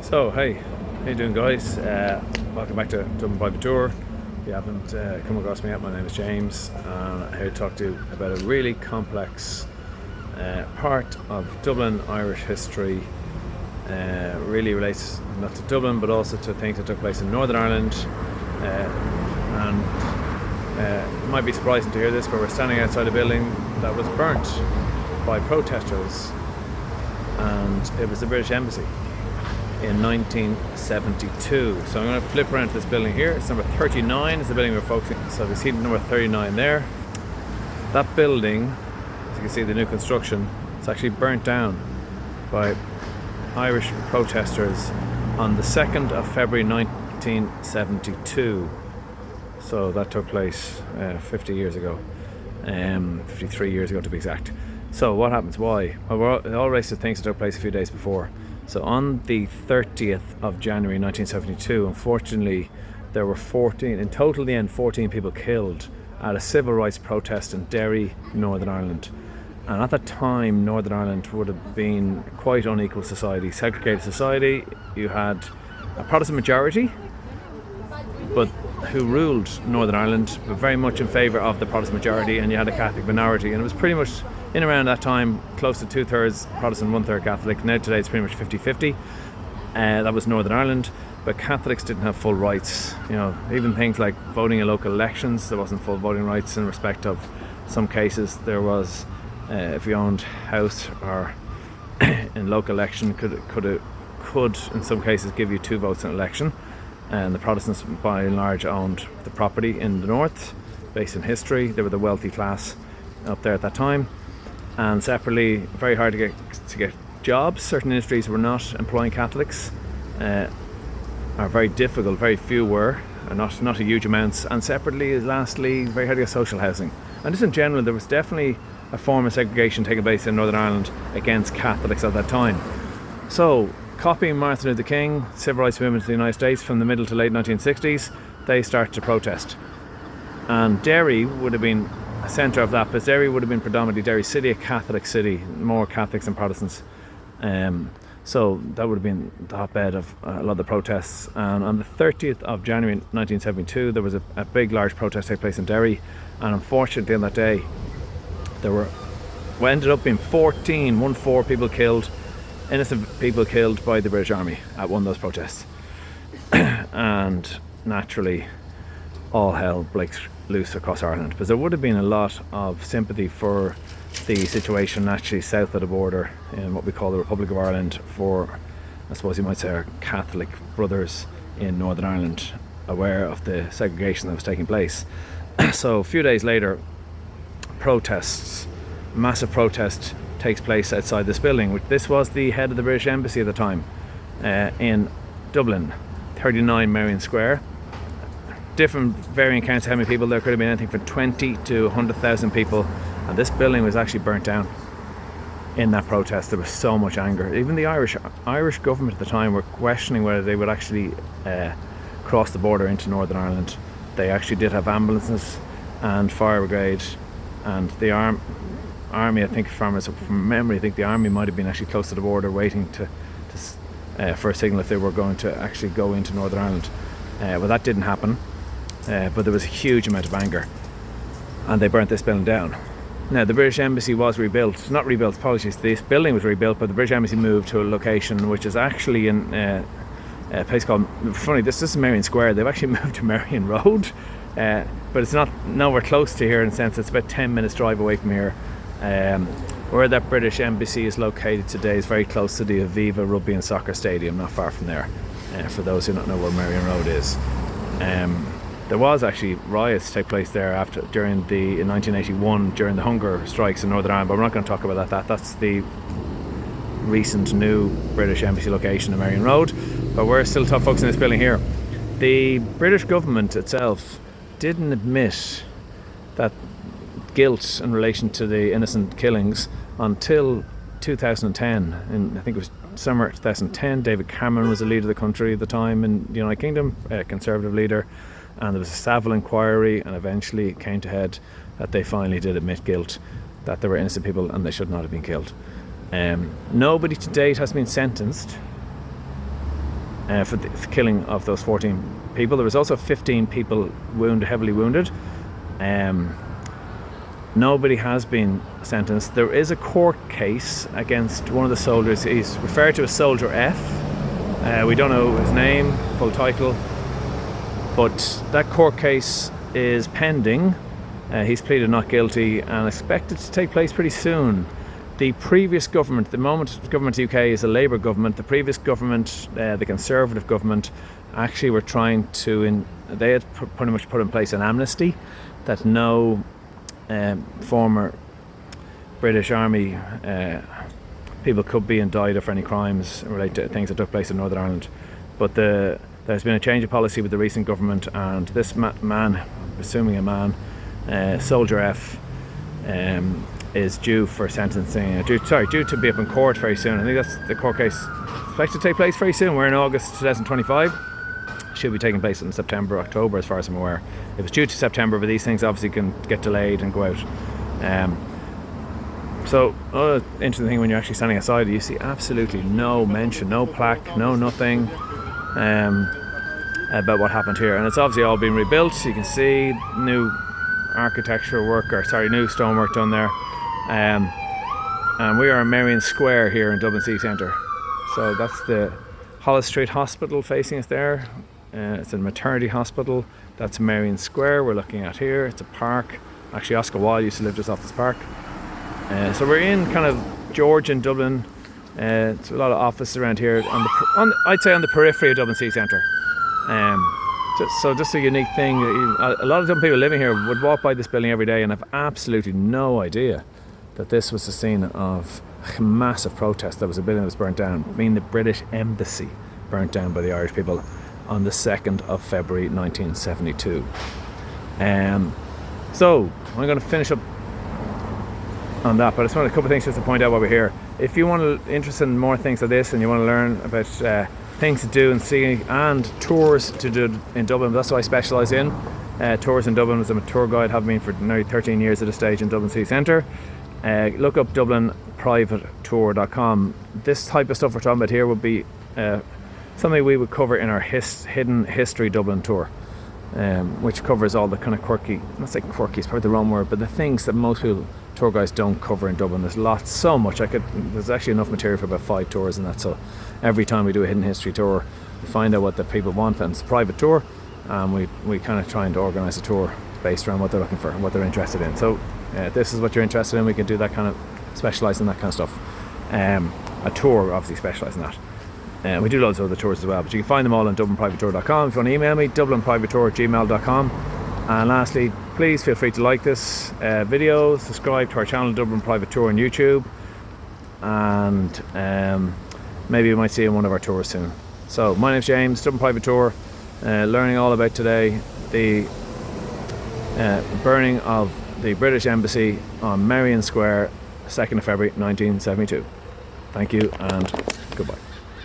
So, hey, how you doing, guys? Welcome back to Dublin by the Tour. If you haven't come across me yet, my name is James, and I'm here to talk to you about a really complex part of Dublin Irish history. Really relates not to Dublin, but also to things that took place in Northern Ireland. It might be surprising to hear this, but we're standing outside a building that was burnt by protesters, and it was the British Embassy in 1972. So I'm going to flip around to this building here. It's number 39 is the building we're focusing on. So we see number 39 there. That building, as you can see, the new construction, it's actually burnt down by Irish protesters on the 2nd of February 1972. So that took place 50 years ago, 53 years ago to be exact. So what happens? Why? Well, it all relates to things that took place a few days before. So on the 30th of January 1972, unfortunately, there were 14 people killed at a civil rights protest in Derry, Northern Ireland. And at that time, Northern Ireland would have been quite unequal society, segregated society. You had a Protestant majority, but who ruled Northern Ireland, but very much in favour of the Protestant majority, and you had a Catholic minority, and it was pretty much in around that time close to 2/3 Protestant, 1/3 Catholic. Now today it's pretty much 50-50. That was Northern Ireland, but Catholics didn't have full rights. You know, even things like voting in local elections, there wasn't full voting rights in respect of some cases. There was, if you owned house or in local election, could in some cases give you 2 votes in an election. And the Protestants by and large owned the property in the north. Based in history, they were the wealthy class up there at that time. And separately, very hard to get jobs. Certain industries were not employing Catholics, are very difficult. Very few were, and not a huge amounts. And separately, lastly, very hard to get social housing. And just in general, there was definitely a form of segregation taking place in Northern Ireland against Catholics at that time. So, copying Martin Luther King, civil rights movement in the United States from the middle to late 1960s, they started to protest. And Derry would have been a centre of that, because Derry would have been predominantly Derry City, a Catholic city, more Catholics than Protestants. So that would have been the hotbed of a lot of the protests. And on the 30th of January 1972, there was a large protest take place in Derry. And unfortunately on that day, there were what ended up being 14 people killed, innocent people killed by the British Army at one of those protests. And naturally, all hell breaks loose across Ireland, because there would have been a lot of sympathy for the situation naturally south of the border in what we call the Republic of Ireland for, I suppose you might say, our Catholic brothers in Northern Ireland, aware of the segregation that was taking place. So a few days later, massive protest takes place outside this building. This was the head of the British Embassy at the time, in Dublin, 39 Merrion Square. Different varying counts of how many people. There could have been anything from 20 to 100,000 people, and this building was actually burnt down in that protest. There was so much anger. Even the Irish government at the time were questioning whether they would actually cross the border into Northern Ireland. They actually did have ambulances and fire brigade, and the army, I think from memory, I think the army might have been actually close to the border waiting for a signal if they were going to actually go into Northern Ireland. Well, that didn't happen, but there was a huge amount of anger, and they burnt this building down. Now, the British Embassy was rebuilt. Not rebuilt, apologies. This building was rebuilt, but the British Embassy moved to a location which is actually in a place called, funny, this is Merrion Square. They've actually moved to Merrion Road, but it's not nowhere close to here in the sense it's about 10 minutes drive away from here. Where that British Embassy is located today is very close to the Aviva Rugby and Soccer Stadium, not far from there, for those who don't know where Merrion Road is. There was actually riots take place there in 1981 during the hunger strikes in Northern Ireland, but we're not going to talk about that. That's the recent new British Embassy location in Merrion Road, but we're still focusing on this building here. The British government itself didn't admit that guilt in relation to the innocent killings until 2010. I think it was summer 2010. David Cameron was the leader of the country at the time in the United Kingdom, a Conservative leader, and there was a Savile inquiry, and eventually it came to head that they finally did admit guilt, that there were innocent people and they should not have been killed. Nobody to date has been sentenced for the killing of those 14 people. There was also 15 people heavily wounded. Nobody has been sentenced. There is a court case against one of the soldiers. He's referred to as Soldier F. We don't know his name, full title, but that court case is pending. He's pleaded not guilty and expected to take place pretty soon. The previous government, the moment the government of the UK is a Labour government, the previous government, the Conservative government, actually were trying to, they had pretty much put in place an amnesty that no former British Army people could be indicted for any crimes related to things that took place in Northern Ireland. But there's been a change of policy with the recent government, and this man, assuming a man, Soldier F, is due for sentencing. Due to be up in court very soon. I think that's the court case expected to take place very soon. We're in August 2025. Should be taking place in September, October, as far as I'm aware. It was due to September, but these things obviously can get delayed and go out. So, interesting thing when you're actually standing outside, you see absolutely no mention, no plaque, no nothing about what happened here. And it's obviously all been rebuilt. You can see new architectural work, new stonework done there. And we are in Marion Square here in Dublin City Centre. So that's the Holles Street Hospital facing us there. It's a maternity hospital. That's Marion Square we're looking at here. It's a park. Actually, Oscar Wilde used to live just off this park. So we're in kind of Georgian Dublin. It's a lot of offices around here. I'd say on the periphery of Dublin City Centre. So just a unique thing. A lot of Dublin people living here would walk by this building every day and have absolutely no idea that this was the scene of a massive protest. There was a building that was burnt down. I mean, the British Embassy burnt down by the Irish people on the 2nd of February 1972. So I'm going to finish up on that, but I just want a couple of things just to point out while we're here. If you want to interested in more things like this and you want to learn about things to do and see and tours to do in Dublin, that's what I specialise in. Tours in Dublin, as I'm a tour guide, have been for nearly 13 years at this stage in Dublin City Centre. Look up dublinprivatetour.com. This type of stuff we're talking about here would be something we would cover in our Hidden History Dublin tour, which covers all the kind of quirky, not say quirky, it's probably the wrong word, but the things that most people, tour guides, don't cover in Dublin. There's lots, so much. There's actually enough material for about 5 tours and that. So every time we do a Hidden History tour, we find out what the people want, and it's a private tour, and we kind of try to organise a tour based around what they're looking for and what they're interested in. So this is what you're interested in, we can do that kind of, specialise in that kind of stuff. A tour obviously specialise in that. We do loads of other tours as well, but you can find them all on dublinprivatetour.com. If you want to email me, dublinprivatetour@gmail.com. And lastly, please feel free to like this video, subscribe to our channel Dublin Private Tour on YouTube, and maybe you might see you in one of our tours soon. So my name's James, Dublin Private Tour, learning all about today the burning of the British Embassy on Marion Square, 2nd of February 1972. Thank you and goodbye.